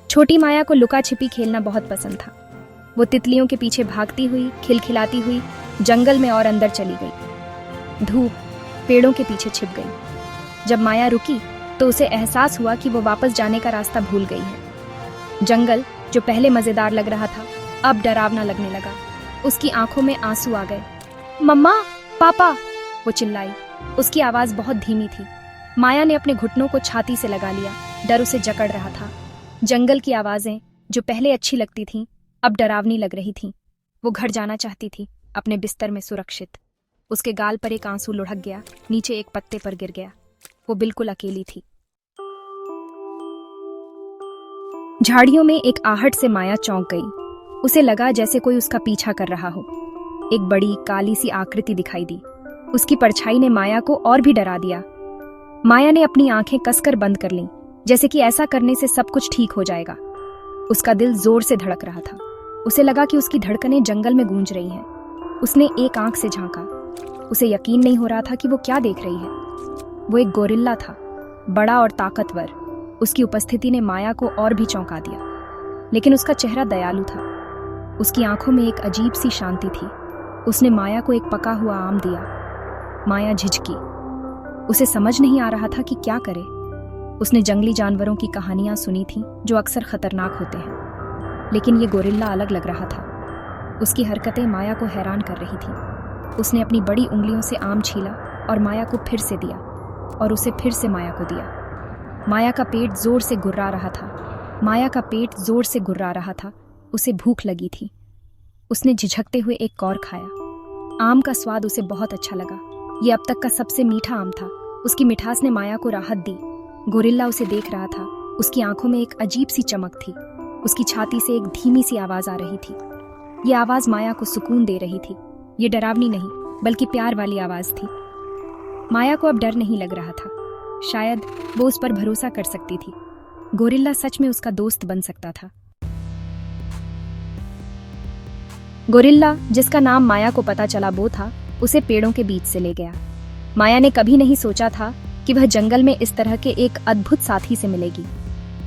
छोटी माया को लुका छिपी खेलना बहुत पसंद था। वो तितलियों के पीछे भागती हुई, खिलखिलाती हुई जंगल में और अंदर चली गई। धूप पेड़ों के पीछे छिप गई। जब माया रुकी तो उसे एहसास हुआ कि वो वापस जाने का रास्ता भूल गई है। जंगल जो पहले मजेदार लग रहा था अब डरावना लगने लगा। उसकी आंखों में आंसू आ गए। मम्मा, पापा, वो चिल्लाई। उसकी आवाज बहुत धीमी थी। माया ने अपने घुटनों को छाती से लगा लिया। डर उसे जकड़ रहा था। जंगल की आवाजें जो पहले अच्छी लगती थीं अब डरावनी लग रही थीं। वो घर जाना चाहती थी, अपने बिस्तर में सुरक्षित। उसके गाल पर एक आंसू लुढ़क गया, नीचे एक पत्ते पर गिर गया। वो बिल्कुल अकेली थी। झाड़ियों में एक आहट से माया चौंक गई। उसे लगा जैसे कोई उसका पीछा कर रहा हो। एक बड़ी काली सी आकृति दिखाई दी। उसकी परछाई ने माया को और भी डरा दिया। माया ने अपनी आंखें कसकर बंद कर लीं, जैसे कि ऐसा करने से सब कुछ ठीक हो जाएगा। उसका दिल जोर से धड़क रहा था। उसे लगा कि उसकी धड़कनें जंगल में गूंज रही हैं। उसने एक आंख से झांका। उसे यकीन नहीं हो रहा था कि वो क्या देख रही है। वो एक गोरिल्ला था, बड़ा और ताकतवर। उसकी उपस्थिति ने माया को और भी चौंका दिया। लेकिन उसका चेहरा दयालु था। उसकी आंखों में एक अजीब सी शांति थी। उसने माया को एक पका हुआ आम दिया। माया झिझकी। उसे समझ नहीं आ रहा था कि क्या करे। उसने जंगली जानवरों की कहानियां सुनी थीं जो अक्सर खतरनाक होते हैं, लेकिन ये गोरिल्ला अलग लग रहा था। उसकी हरकतें माया को हैरान कर रही थीं। उसने अपनी बड़ी उंगलियों से आम छीला और माया को फिर से दिया और उसे फिर से माया को दिया। माया का पेट जोर से गुर्रा रहा था। माया का पेट जोर से गुर्रा रहा था। उसे भूख लगी थी। उसने झिझकते हुए एक कौर खाया। आम का स्वाद उसे बहुत अच्छा लगा। ये अब तक का सबसे मीठा आम था। उसकी मिठास ने माया को राहत दी। गोरिल्ला उसे देख रहा था। उसकी आंखों में एक अजीब सी चमक थी। उसकी छाती से एक धीमी सी आवाज आ रही थी। ये आवाज माया को सुकून दे रही थी। ये डरावनी नहीं, बल्कि प्यार वाली आवाज थी। माया को अब डर नहीं लग रहा था। शायद वो उस पर भरोसा कर सकती थी। गोरिल्ला सच में उसका दोस्त बन सकता था। गोरिल्ला, जिसका नाम माया को पता चला वो था, उसे पेड़ों के बीच से ले गया। माया ने कभी नहीं सोचा था कि वह जंगल में इस तरह के एक अद्भुत साथी से मिलेगी।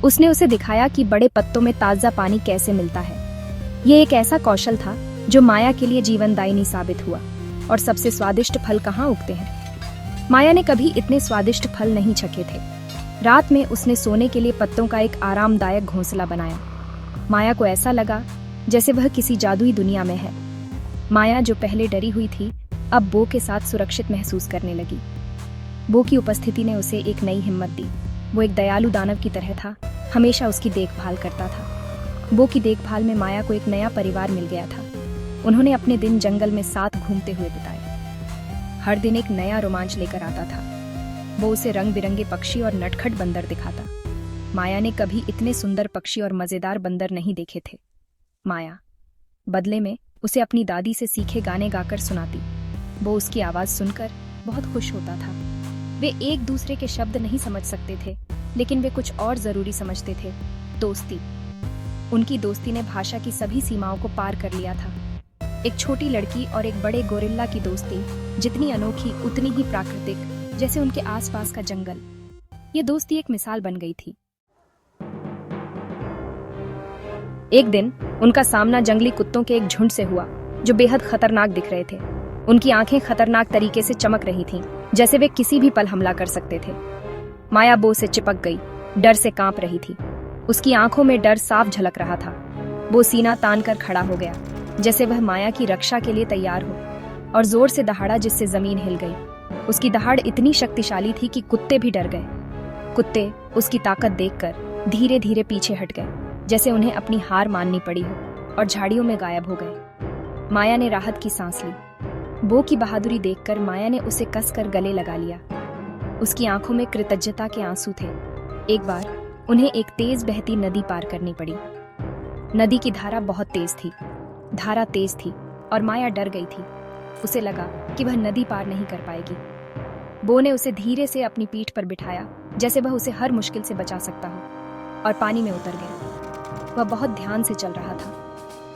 उसने उसे दिखाया कि बड़े पत्तों में ताजा पानी कैसे मिलता है। ये एक ऐसा कौशल था जो माया के लिए जीवनदायिनी साबित हुआ। और सबसे स्वादिष्ट फल कहाँ उगते हैं? माया ने कभी इतने स्वादिष्ट फल नहीं चखे थे। रात में उसने सोने के लिए पत्तों का एक आरामदायक घोंसला बनाया। माया को ऐसा लगा जैसे वह किसी जादुई दुनिया में है। माया, जो पहले डरी हुई थी, अब बो के साथ सुरक्षित महसूस करने लगी। बो की उपस्थिति ने उसे एक नई हिम्मत दी। वो एक दयालु दानव की तरह था, हमेशा उसकी देखभाल करता था। बो की देखभाल में माया को एक नया परिवार मिल गया था। उन्होंने अपने दिन जंगल में साथ घूमते हुए बिताए। हर दिन एक नया रोमांच लेकर आता था। वो उसे रंग बिरंगे पक्षी और नटखट बंदर दिखाता। माया ने कभी इतने सुंदर पक्षी और मजेदार बंदर नहीं देखे थे। माया बदले में उसे अपनी दादी से सीखे गाने गाकर सुनाती। वो उसकी आवाज सुनकर बहुत खुश होता था। वे एक दूसरे के शब्द नहीं समझ सकते थे, लेकिन वे कुछ और जरूरी समझते थे, दोस्ती। उनकी दोस्ती ने भाषा की सभी सीमाओं को पार कर लिया था। एक छोटी लड़की और एक बड़े गोरिल्ला की दोस्ती जितनी अनोखी उतनी ही प्राकृतिक, जैसे उनके आसपास का जंगल। ये दोस्ती एक मिसाल बन गई थी। एक दिन उनका सामना जंगली कुत्तों के एक झुंड से हुआ जो बेहद खतरनाक दिख रहे थे। उनकी आंखें खतरनाक तरीके से चमक रही थीं, जैसे वे किसी भी पल हमला कर सकते थे। माया बो से चिपक गई, डर से कांप रही थी। उसकी आंखों में डर साफ झलक रहा था। वो सीना तान कर खड़ा हो गया, जैसे वह माया की रक्षा के लिए तैयार हो, और जोर से दहाड़ा जिससे जमीन हिल गई। उसकी दहाड़ इतनी शक्तिशाली थी कि कुत्ते भी डर गए। कुत्ते उसकी ताकत देखकर धीरे धीरे पीछे हट गए, जैसे उन्हें अपनी हार माननी पड़ी हो, और झाड़ियों में गायब हो गए। माया ने राहत की सांस ली। बो की बहादुरी देखकर माया ने उसे कसकर गले लगा लिया। उसकी आंखों में कृतज्ञता के आंसू थे। एक बार उन्हें एक तेज बहती नदी पार करनी पड़ी। नदी की धारा बहुत तेज थी। धारा तेज थी और माया डर गई थी। उसे लगा कि वह नदी पार नहीं कर पाएगी। बो ने उसे धीरे से अपनी पीठ पर बिठाया, जैसे वह उसे हर मुश्किल से बचा सकता हो, और पानी में उतर गया। वह बहुत ध्यान से चल रहा था।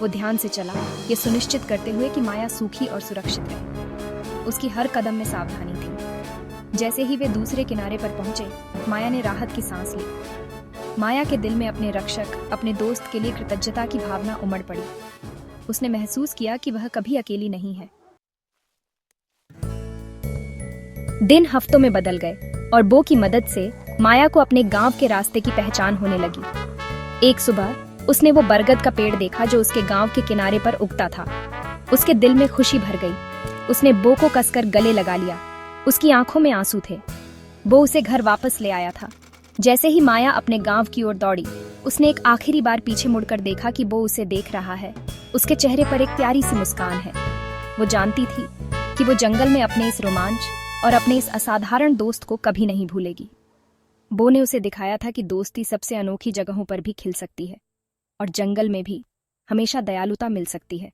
वो ध्यान से चला, ये सुनिश्चित करते हुए कि माया सूखी और सुरक्षित रहे। उसकी हर कदम में सावधानी थी। जैसे ही वे दूसरे किनारे पर पहुंचे, माया ने राहत की सांस ली। माया के दिल में अपने रक्षक, अपने दोस्त के लिए कृतज्ञता की भावना उमड़ पड़ी। उसने महसूस किया कि वह कभी अकेली नहीं है। दिन हफ्तों में बदल गए और बो की मदद से माया को अपने गांव के रास्ते की पहचान होने लगी। एक सुबह उसने वो बरगद का पेड़ देखा जो उसके गांव के किनारे पर उगता था। उसके दिल में खुशी भर गई। उसने बो को कसकर गले लगा लिया। उसकी आंखों में आंसू थे। बो उसे घर वापस ले आया था। जैसे ही माया अपने गांव की ओर दौड़ी, उसने एक आखिरी बार पीछे मुड़कर देखा कि बो उसे देख रहा है। उसके चेहरे पर एक प्यारी सी मुस्कान है। वो जानती थी कि वो जंगल में अपने इस रोमांच और अपने इस असाधारण दोस्त को कभी नहीं भूलेगी। बो ने उसे दिखाया था कि दोस्ती सबसे अनोखी जगहों पर भी खिल सकती है और जंगल में भी हमेशा दयालुता मिल सकती है।